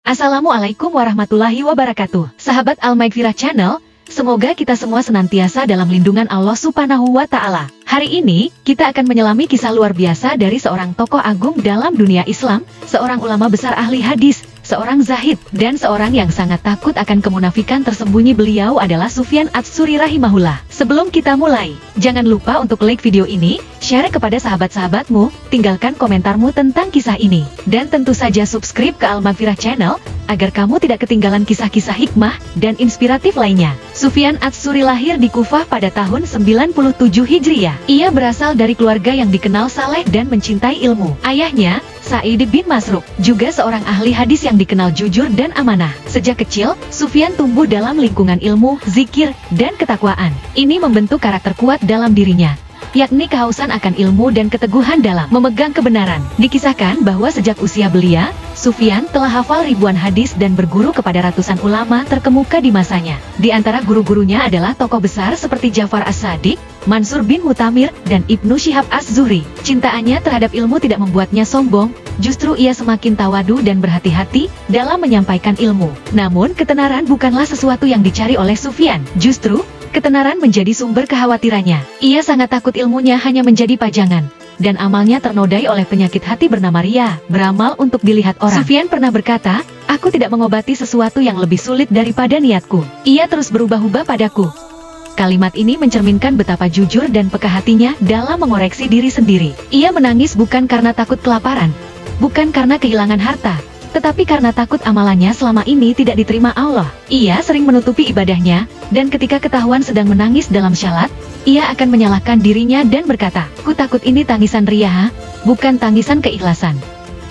Assalamualaikum warahmatullahi wabarakatuh. Sahabat Al-Maghfirah Channel, semoga kita semua senantiasa dalam lindungan Allah Subhanahu wa Ta'ala. Hari ini, kita akan menyelami kisah luar biasa dari seorang tokoh agung dalam dunia Islam, seorang ulama besar ahli hadis, seorang zahid, dan seorang yang sangat takut akan kemunafikan tersembunyi. Beliau adalah Sufyan Ats-Tsuri rahimahullah. Sebelum kita mulai, jangan lupa untuk like video ini, share kepada sahabat-sahabatmu, tinggalkan komentarmu tentang kisah ini, dan tentu saja subscribe ke Al-Maghfirah Channel, agar kamu tidak ketinggalan kisah-kisah hikmah dan inspiratif lainnya. Sufyan Ats-Tsuri lahir di Kufah pada tahun 97 Hijriah. Ia berasal dari keluarga yang dikenal saleh dan mencintai ilmu. Ayahnya, Sa'id bin Masruq, juga seorang ahli hadis yang dikenal jujur dan amanah. Sejak kecil, Sufyan tumbuh dalam lingkungan ilmu, zikir, dan ketakwaan. Ini membentuk karakter kuat dalam dirinya, yakni kehausan akan ilmu dan keteguhan dalam memegang kebenaran. Dikisahkan bahwa sejak usia belia, Sufyan telah hafal ribuan hadis dan berguru kepada ratusan ulama terkemuka di masanya. Di antara guru-gurunya adalah tokoh besar seperti Ja'far As-Shadiq, Mansur bin Mu'tamir, dan Ibnu Syihab Az-Zuhri. Cintaannya terhadap ilmu tidak membuatnya sombong, justru ia semakin tawadu dan berhati-hati dalam menyampaikan ilmu. Namun, ketenaran bukanlah sesuatu yang dicari oleh Sufyan. Justru, ketenaran menjadi sumber kekhawatirannya. Ia sangat takut ilmunya hanya menjadi pajangan, dan amalnya ternodai oleh penyakit hati bernama riya, beramal untuk dilihat orang. Sufyan pernah berkata, "Aku tidak mengobati sesuatu yang lebih sulit daripada niatku. Ia terus berubah-ubah padaku." Kalimat ini mencerminkan betapa jujur dan peka hatinya dalam mengoreksi diri sendiri. Ia menangis bukan karena takut kelaparan, bukan karena kehilangan harta, tetapi karena takut amalannya selama ini tidak diterima Allah. Ia sering menutupi ibadahnya, dan ketika ketahuan sedang menangis dalam syalat, ia akan menyalahkan dirinya dan berkata, "Ku takut ini tangisan riya, bukan tangisan keikhlasan."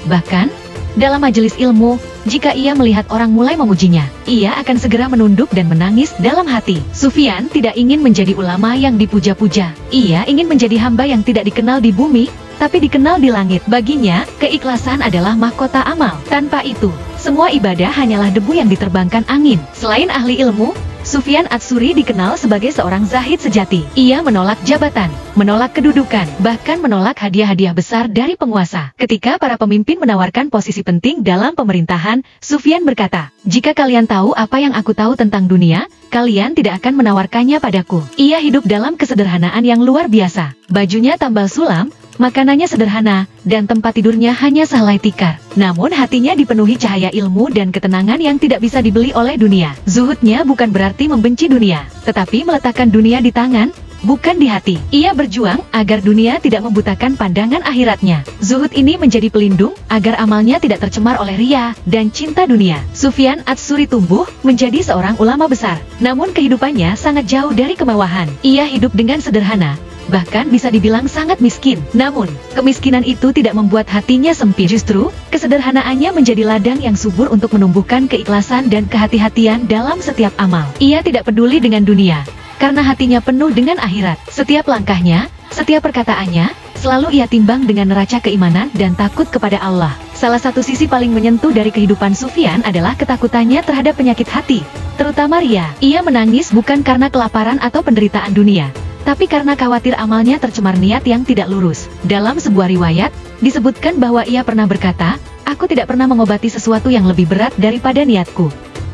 Bahkan, dalam majelis ilmu, jika ia melihat orang mulai memujinya, ia akan segera menunduk dan menangis dalam hati. Sufyan tidak ingin menjadi ulama yang dipuja-puja. Ia ingin menjadi hamba yang tidak dikenal di bumi, tapi dikenal di langit. Baginya, keikhlasan adalah mahkota amal. Tanpa itu, semua ibadah hanyalah debu yang diterbangkan angin. Selain ahli ilmu, Sufyan Ats-Tsuri dikenal sebagai seorang zahid sejati. Ia menolak jabatan, menolak kedudukan, bahkan menolak hadiah-hadiah besar dari penguasa. Ketika para pemimpin menawarkan posisi penting dalam pemerintahan, Sufyan berkata, "Jika kalian tahu apa yang aku tahu tentang dunia, kalian tidak akan menawarkannya padaku." Ia hidup dalam kesederhanaan yang luar biasa. Bajunya tambal sulam, makanannya sederhana, dan tempat tidurnya hanya sehelai tikar. Namun hatinya dipenuhi cahaya ilmu dan ketenangan yang tidak bisa dibeli oleh dunia. Zuhudnya bukan berarti membenci dunia, tetapi meletakkan dunia di tangan, bukan di hati. Ia berjuang agar dunia tidak membutakan pandangan akhiratnya. Zuhud ini menjadi pelindung agar amalnya tidak tercemar oleh riya dan cinta dunia. Sufyan Ats-Tsuri tumbuh menjadi seorang ulama besar, namun kehidupannya sangat jauh dari kemewahan. Ia hidup dengan sederhana, bahkan bisa dibilang sangat miskin. Namun, kemiskinan itu tidak membuat hatinya sempit. Justru, kesederhanaannya menjadi ladang yang subur untuk menumbuhkan keikhlasan dan kehati-hatian dalam setiap amal. Ia tidak peduli dengan dunia, karena hatinya penuh dengan akhirat. Setiap langkahnya, setiap perkataannya, selalu ia timbang dengan neraca keimanan dan takut kepada Allah. Salah satu sisi paling menyentuh dari kehidupan Sufyan adalah ketakutannya terhadap penyakit hati, terutama riya. Ia menangis bukan karena kelaparan atau penderitaan dunia, tapi karena khawatir amalnya tercemar niat yang tidak lurus. Dalam sebuah riwayat, disebutkan bahwa ia pernah berkata, "Aku tidak pernah mengobati sesuatu yang lebih berat daripada niatku."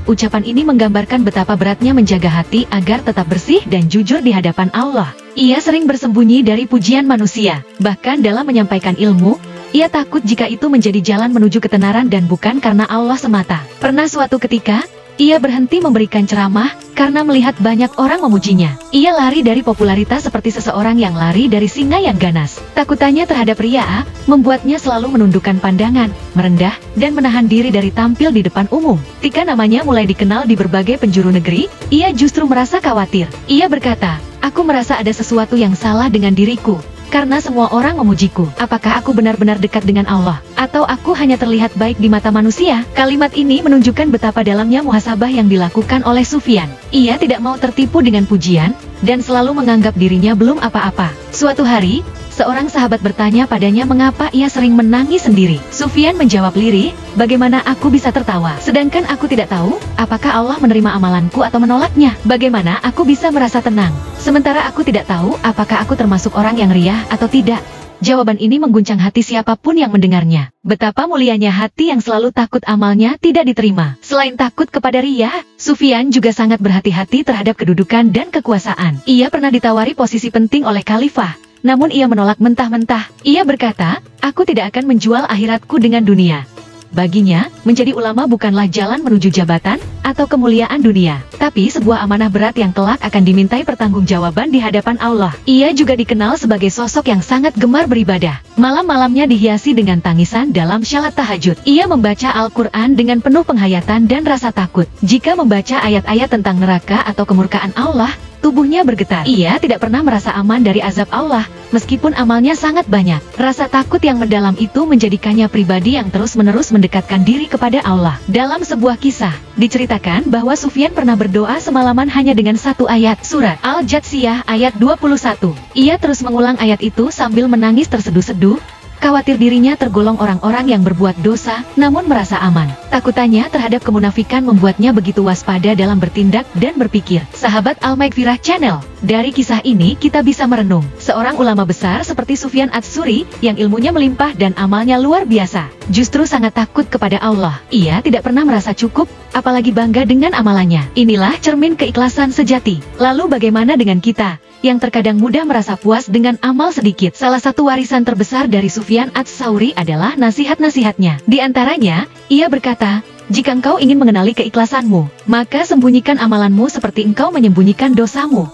Ucapan ini menggambarkan betapa beratnya menjaga hati agar tetap bersih dan jujur di hadapan Allah. Ia sering bersembunyi dari pujian manusia. Bahkan dalam menyampaikan ilmu, ia takut jika itu menjadi jalan menuju ketenaran dan bukan karena Allah semata. Pernah suatu ketika, ia berhenti memberikan ceramah karena melihat banyak orang memujinya. Ia lari dari popularitas seperti seseorang yang lari dari singa yang ganas. Takutannya terhadap riya membuatnya selalu menundukkan pandangan, merendah, dan menahan diri dari tampil di depan umum. Ketika namanya mulai dikenal di berbagai penjuru negeri, ia justru merasa khawatir. Ia berkata, "Aku merasa ada sesuatu yang salah dengan diriku, karena semua orang memujiku. Apakah aku benar-benar dekat dengan Allah? Atau aku hanya terlihat baik di mata manusia?" Kalimat ini menunjukkan betapa dalamnya muhasabah yang dilakukan oleh Sufyan. Ia tidak mau tertipu dengan pujian, dan selalu menganggap dirinya belum apa-apa. Suatu hari, seorang sahabat bertanya padanya mengapa ia sering menangis sendiri. Sufyan menjawab lirih, "Bagaimana aku bisa tertawa, sedangkan aku tidak tahu apakah Allah menerima amalanku atau menolaknya? Bagaimana aku bisa merasa tenang, sementara aku tidak tahu apakah aku termasuk orang yang riya atau tidak?" Jawaban ini mengguncang hati siapapun yang mendengarnya. Betapa mulianya hati yang selalu takut amalnya tidak diterima. Selain takut kepada riya, Sufyan juga sangat berhati-hati terhadap kedudukan dan kekuasaan. Ia pernah ditawari posisi penting oleh khalifah, namun ia menolak mentah-mentah. Ia berkata, "Aku tidak akan menjual akhiratku dengan dunia." Baginya, menjadi ulama bukanlah jalan menuju jabatan atau kemuliaan dunia, tapi sebuah amanah berat yang kelak akan dimintai pertanggungjawaban di hadapan Allah. Ia juga dikenal sebagai sosok yang sangat gemar beribadah. Malam-malamnya dihiasi dengan tangisan dalam syalat tahajud. Ia membaca Al-Quran dengan penuh penghayatan dan rasa takut. Jika membaca ayat-ayat tentang neraka atau kemurkaan Allah, tubuhnya bergetar. Ia tidak pernah merasa aman dari azab Allah, meskipun amalnya sangat banyak. Rasa takut yang mendalam itu menjadikannya pribadi yang terus-menerus mendekatkan diri kepada Allah. Dalam sebuah kisah, diceritakan bahwa Sufyan pernah berdoa semalaman hanya dengan satu ayat, surat Al-Jathiyah ayat 21. Ia terus mengulang ayat itu sambil menangis terseduh-seduh, khawatir dirinya tergolong orang-orang yang berbuat dosa, namun merasa aman. Takutannya terhadap kemunafikan membuatnya begitu waspada dalam bertindak dan berpikir. Sahabat Al-Maghfirah Channel, dari kisah ini kita bisa merenung. Seorang ulama besar seperti Sufyan Ats-Tsuri, yang ilmunya melimpah dan amalnya luar biasa, justru sangat takut kepada Allah. Ia tidak pernah merasa cukup, apalagi bangga dengan amalannya. Inilah cermin keikhlasan sejati. Lalu bagaimana dengan kita, yang terkadang mudah merasa puas dengan amal sedikit? Salah satu warisan terbesar dari Sufyan Ats-Tsauri adalah nasihat-nasihatnya. Di antaranya, ia berkata, "Jika engkau ingin mengenali keikhlasanmu, maka sembunyikan amalanmu seperti engkau menyembunyikan dosamu."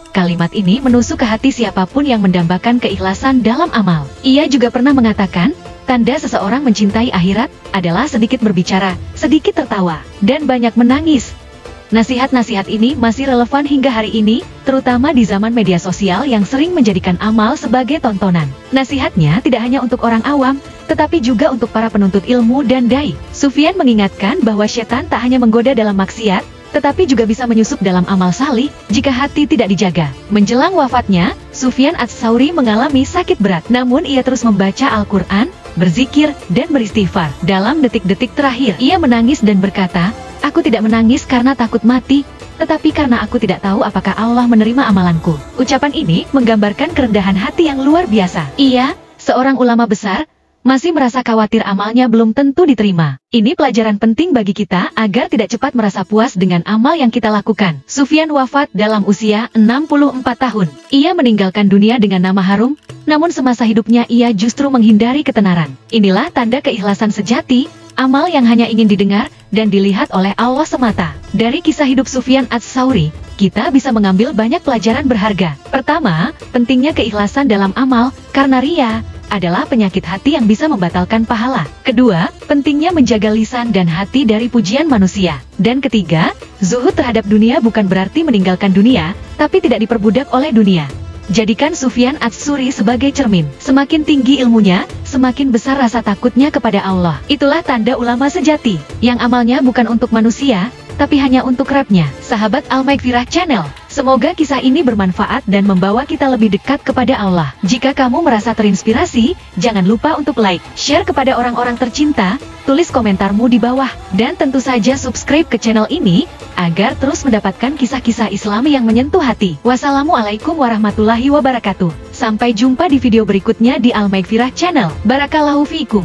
Kalimat ini menusuk ke hati siapapun yang mendambakan keikhlasan dalam amal. Ia juga pernah mengatakan, tanda seseorang mencintai akhirat adalah sedikit berbicara, sedikit tertawa, dan banyak menangis. Nasihat-nasihat ini masih relevan hingga hari ini, terutama di zaman media sosial yang sering menjadikan amal sebagai tontonan. Nasihatnya tidak hanya untuk orang awam, tetapi juga untuk para penuntut ilmu dan dai. Sufyan mengingatkan bahwa setan tak hanya menggoda dalam maksiat, tetapi juga bisa menyusup dalam amal salih jika hati tidak dijaga. Menjelang wafatnya, Sufyan Ats-Tsauri mengalami sakit berat, namun ia terus membaca Al-Quran, berzikir, dan beristighfar. Dalam detik-detik terakhir, ia menangis dan berkata, "Aku tidak menangis karena takut mati, tetapi karena aku tidak tahu apakah Allah menerima amalanku." Ucapan ini menggambarkan kerendahan hati yang luar biasa. Ia, seorang ulama besar, masih merasa khawatir amalnya belum tentu diterima. Ini pelajaran penting bagi kita agar tidak cepat merasa puas dengan amal yang kita lakukan. Sufyan wafat dalam usia 64 tahun. Ia meninggalkan dunia dengan nama harum, namun semasa hidupnya ia justru menghindari ketenaran. Inilah tanda keikhlasan sejati, amal yang hanya ingin didengar dan dilihat oleh Allah semata. Dari kisah hidup Sufyan Ats-Tsauri, kita bisa mengambil banyak pelajaran berharga. Pertama, pentingnya keikhlasan dalam amal, karena riya adalah penyakit hati yang bisa membatalkan pahala. Kedua, pentingnya menjaga lisan dan hati dari pujian manusia. Dan ketiga, zuhud terhadap dunia bukan berarti meninggalkan dunia, tapi tidak diperbudak oleh dunia. Jadikan Sufyan Ats-Tsuri sebagai cermin. Semakin tinggi ilmunya, semakin besar rasa takutnya kepada Allah. Itulah tanda ulama sejati, yang amalnya bukan untuk manusia, tapi hanya untuk Rabb-nya. Sahabat Al-Maghfirah Channel, semoga kisah ini bermanfaat dan membawa kita lebih dekat kepada Allah. Jika kamu merasa terinspirasi, jangan lupa untuk like, share kepada orang-orang tercinta, tulis komentarmu di bawah, dan tentu saja subscribe ke channel ini, agar terus mendapatkan kisah-kisah Islami yang menyentuh hati. Wassalamualaikum warahmatullahi wabarakatuh. Sampai jumpa di video berikutnya di Al-Maghfirah Channel. Barakallahu fiikum.